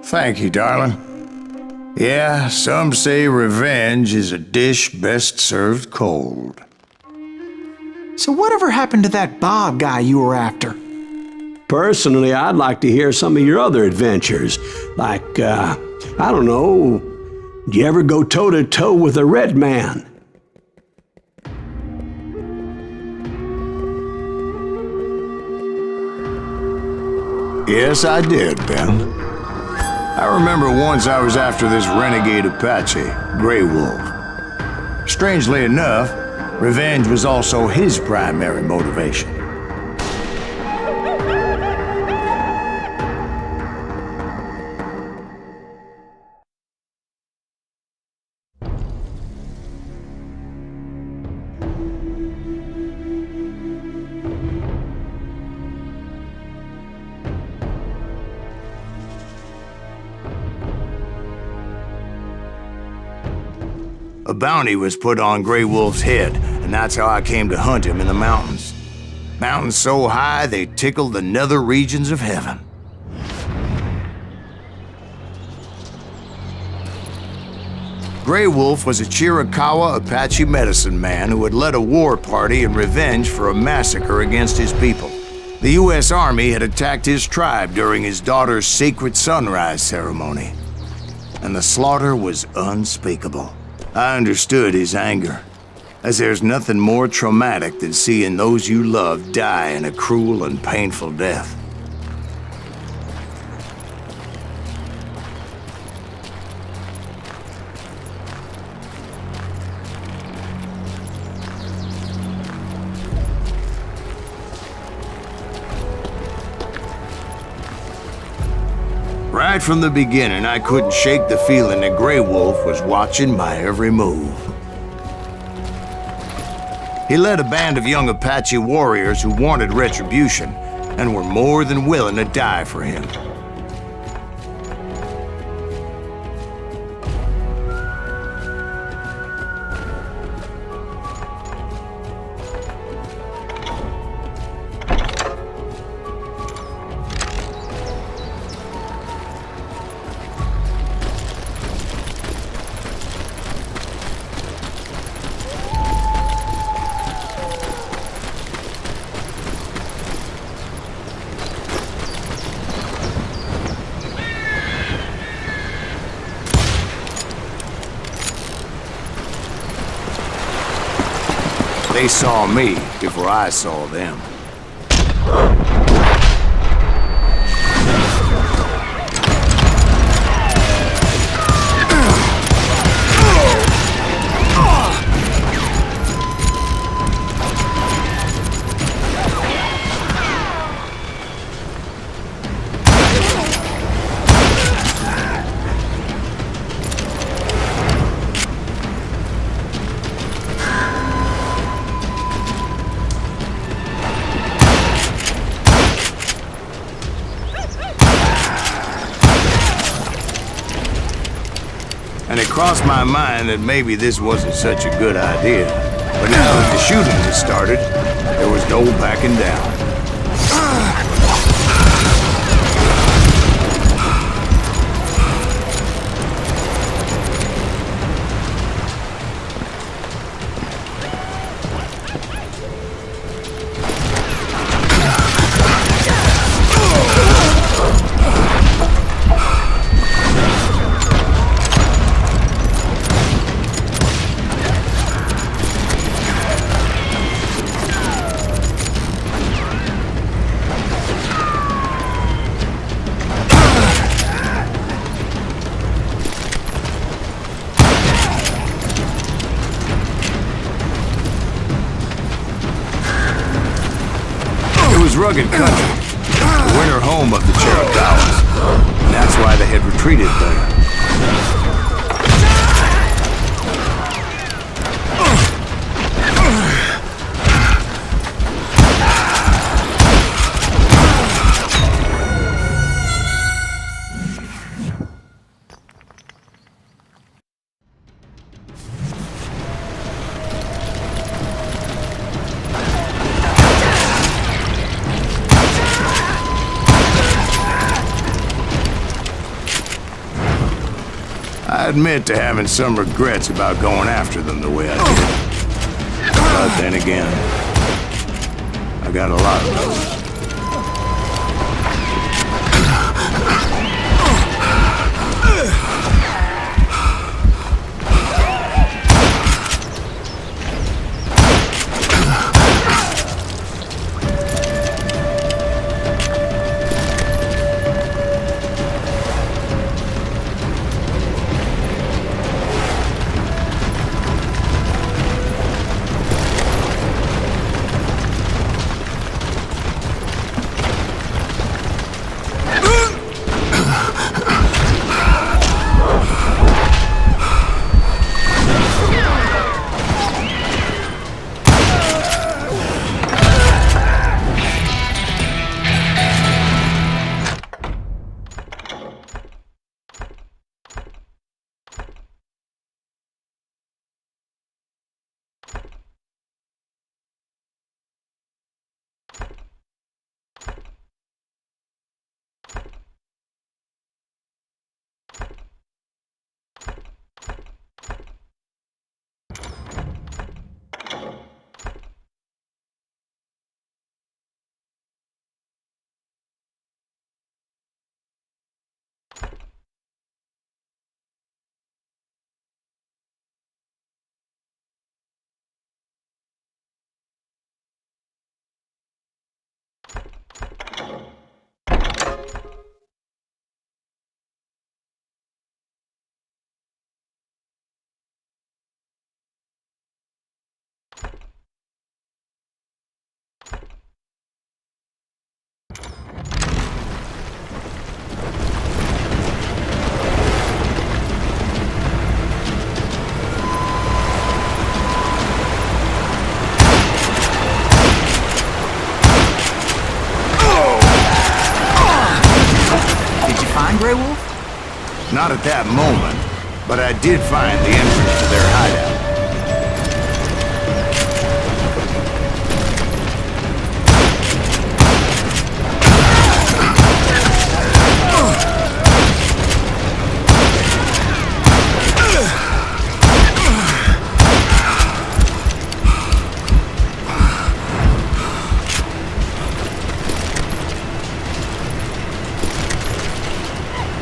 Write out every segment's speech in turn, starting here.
Thank you, darling. Yeah, some say revenge is a dish best served cold. So whatever happened to that Bob guy you were after? Personally, I'd like to hear some of your other adventures. Like, I don't know, did you ever go toe-to-toe with a red man? Yes, I did, Ben. I remember once I was after this renegade Apache, Grey Wolf. Strangely enough, revenge was also his primary motivation. A bounty was put on Grey Wolf's head, and that's how I came to hunt him in the mountains. Mountains so high they tickled the nether regions of heaven. Grey Wolf was a Chiricahua Apache medicine man who had led a war party in revenge for a massacre against his people. The U.S. Army had attacked his tribe during his daughter's sacred sunrise ceremony, and the slaughter was unspeakable. I understood his anger, as there's nothing more traumatic than seeing those you love die in a cruel and painful death. Right from the beginning, I couldn't shake the feeling that Grey Wolf was watching my every move. He led a band of young Apache warriors who wanted retribution and were more than willing to die for him. They saw me before I saw them. And it crossed my mind that maybe this wasn't such a good idea. But now that the shooting had started, there was no backing down. Rugged country, the winter home of the Chiricahuas, and that's why they had retreated there. admit to having some regrets about going after them the way I did. But then again, I got a lot of those. Grey Wolf? Not at that moment, but I did find the entrance to their hideout.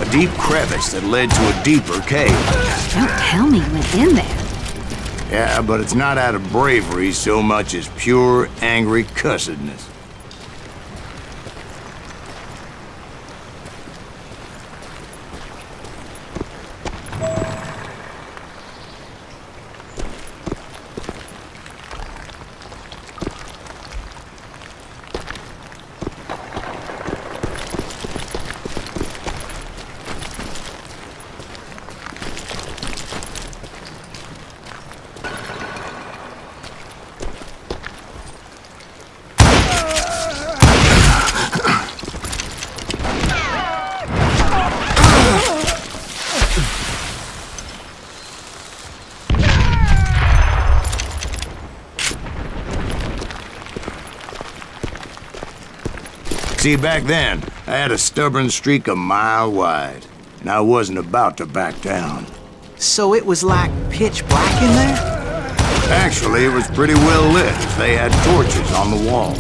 Deep crevice that led to a deeper cave. Don't tell me you went in there. Yeah, but it's not out of bravery so much as pure, angry cussedness. See, back then, I had a stubborn streak a mile wide, and I wasn't about to back down. So it was like pitch black in there? Actually, it was pretty well lit, as they had torches on the wall.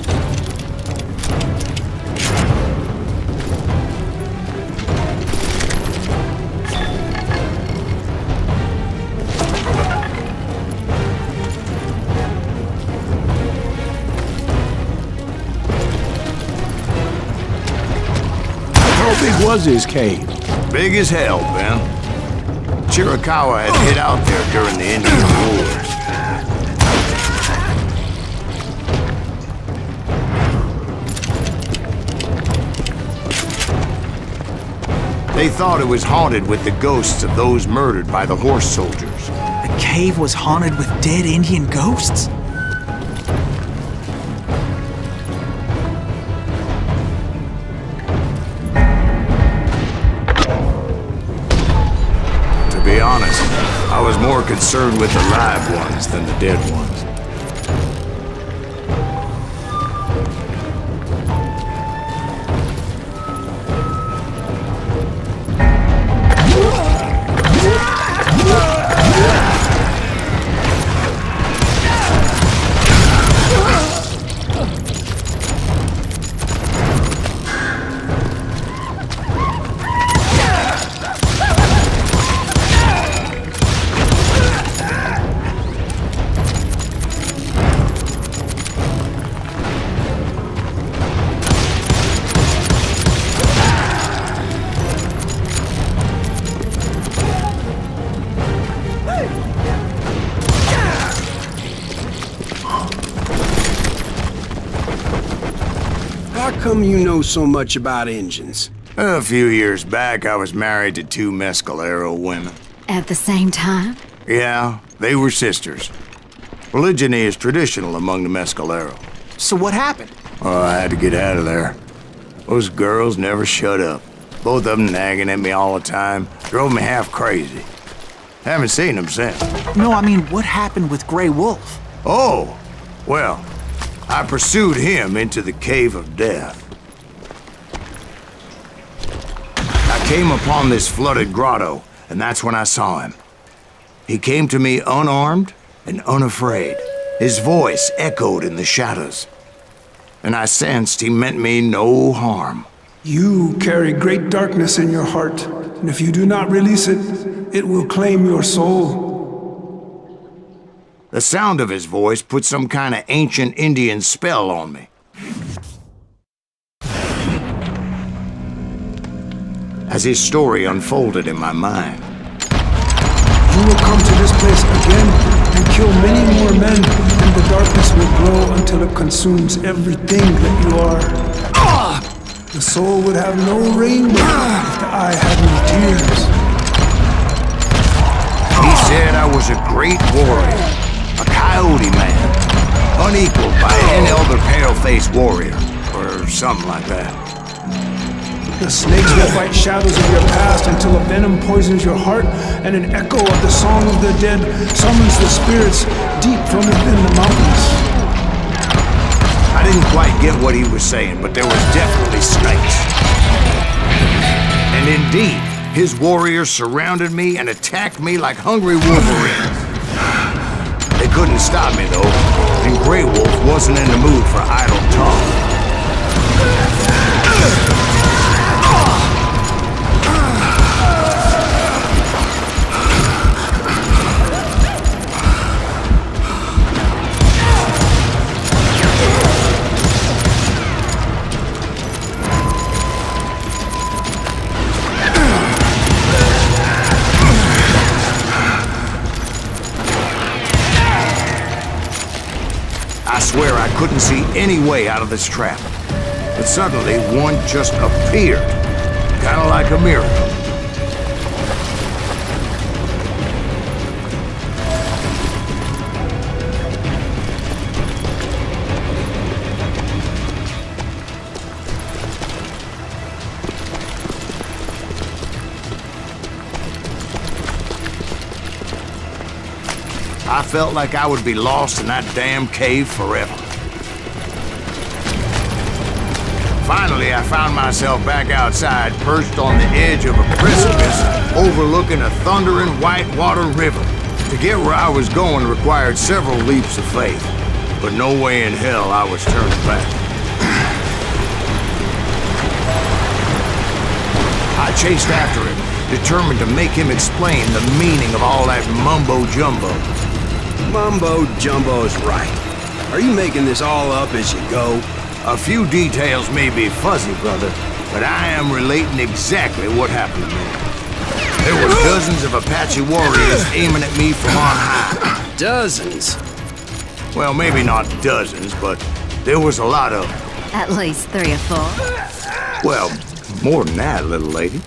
How big was his cave? Big as hell, Ben. Chiricahua had hid out there during the Indian Wars. They thought it was haunted with the ghosts of those murdered by the horse soldiers. The cave was haunted with dead Indian ghosts? To be honest, I was more concerned with the live ones than the dead ones. How come you know so much about engines? A few years back, I was married to two Mescalero women. At the same time? Yeah, they were sisters. Polygyny is traditional among the Mescalero. So what happened? Oh, I had to get out of there. Those girls never shut up. Both of them nagging at me all the time. Drove me half crazy. Haven't seen them since. No, I mean, what happened with Grey Wolf? Oh, well, I pursued him into the Cave of Death. I came upon this flooded grotto, and that's when I saw him. He came to me unarmed and unafraid. His voice echoed in the shadows, and I sensed he meant me no harm. You carry great darkness in your heart, and if you do not release it, it will claim your soul. The sound of his voice put some kind of ancient Indian spell on me. As his story unfolded in my mind, You will come to this place again and kill many more men, and the darkness will grow until it consumes everything that you are. The soul would have no rainbow if the eye had no tears. he said I was a great warrior, a coyote man, unequaled by any other pale-faced warrior, or something like that. The snakes will fight shadows of your past until a venom poisons your heart, and an echo of the song of the dead summons the spirits deep from within the mountains. I didn't quite get what he was saying, but there was definitely snakes. And indeed, his warriors surrounded me and attacked me like hungry wolverines. They couldn't stop me, though, and Grey Wolf wasn't in the mood for idle talk. I swear I couldn't see any way out of this trap. But suddenly, one just appeared. Kind of like a miracle. I felt like I would be lost in that damn cave forever. Finally, I found myself back outside, perched on the edge of a precipice, overlooking a thundering whitewater river. To get where I was going required several leaps of faith, but no way in hell I was turning back. I chased after him, determined to make him explain the meaning of all that mumbo-jumbo. Mumbo-jumbo is right. Are you making this all up as you go? A few details may be fuzzy, brother, but I am relating exactly what happened to me. There were dozens of Apache warriors aiming at me from on high. Dozens? Well, maybe not dozens, but there was a lot of them. At least 3 or 4. Well, more than that, little lady.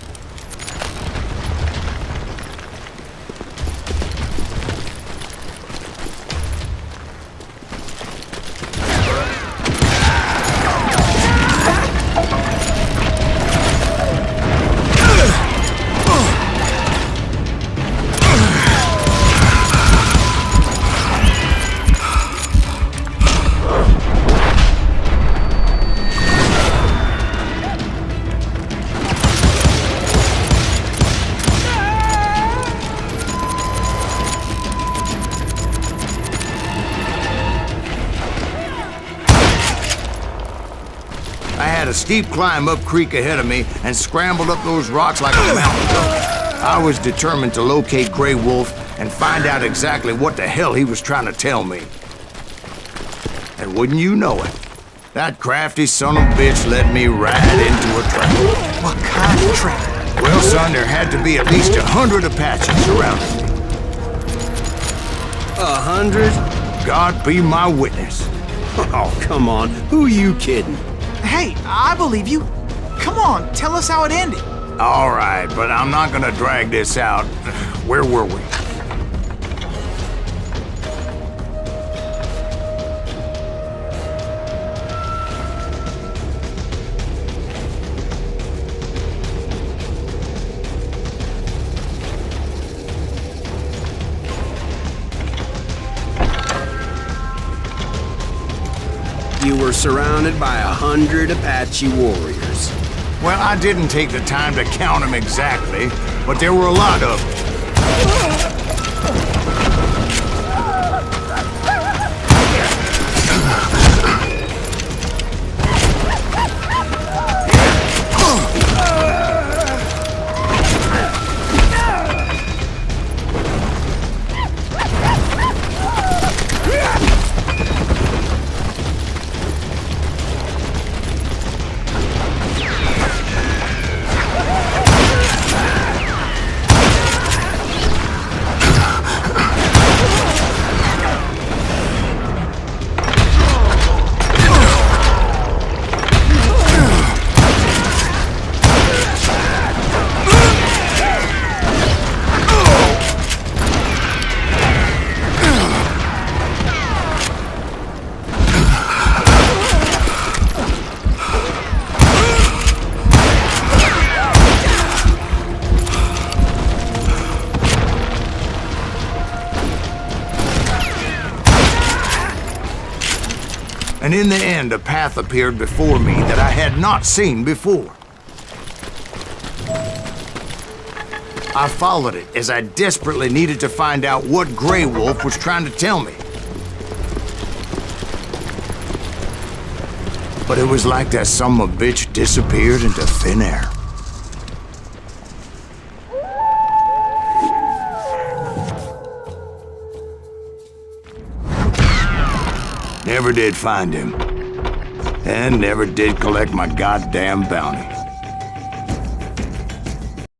I had a steep climb up creek ahead of me and scrambled up those rocks like a mountain goat. I was determined to locate Grey Wolf and find out exactly what the hell he was trying to tell me. And wouldn't you know it, that crafty son of a bitch led me right into a trap. What kind of trap? Well, son, there had to be at least 100 Apaches surrounding me. 100? God be my witness. Oh, come on. Who are you kidding? Hey, I believe you. Come on, tell us how it ended. All right, but I'm not gonna drag this out. Where were we? You were surrounded by 100 Apache warriors. Well, I didn't take the time to count them exactly, but there were a lot of them. And in the end, a path appeared before me that I had not seen before. I followed it as I desperately needed to find out what Grey Wolf was trying to tell me. But it was like that son of a bitch disappeared into thin air. Never did find him. And never did collect my goddamn bounty.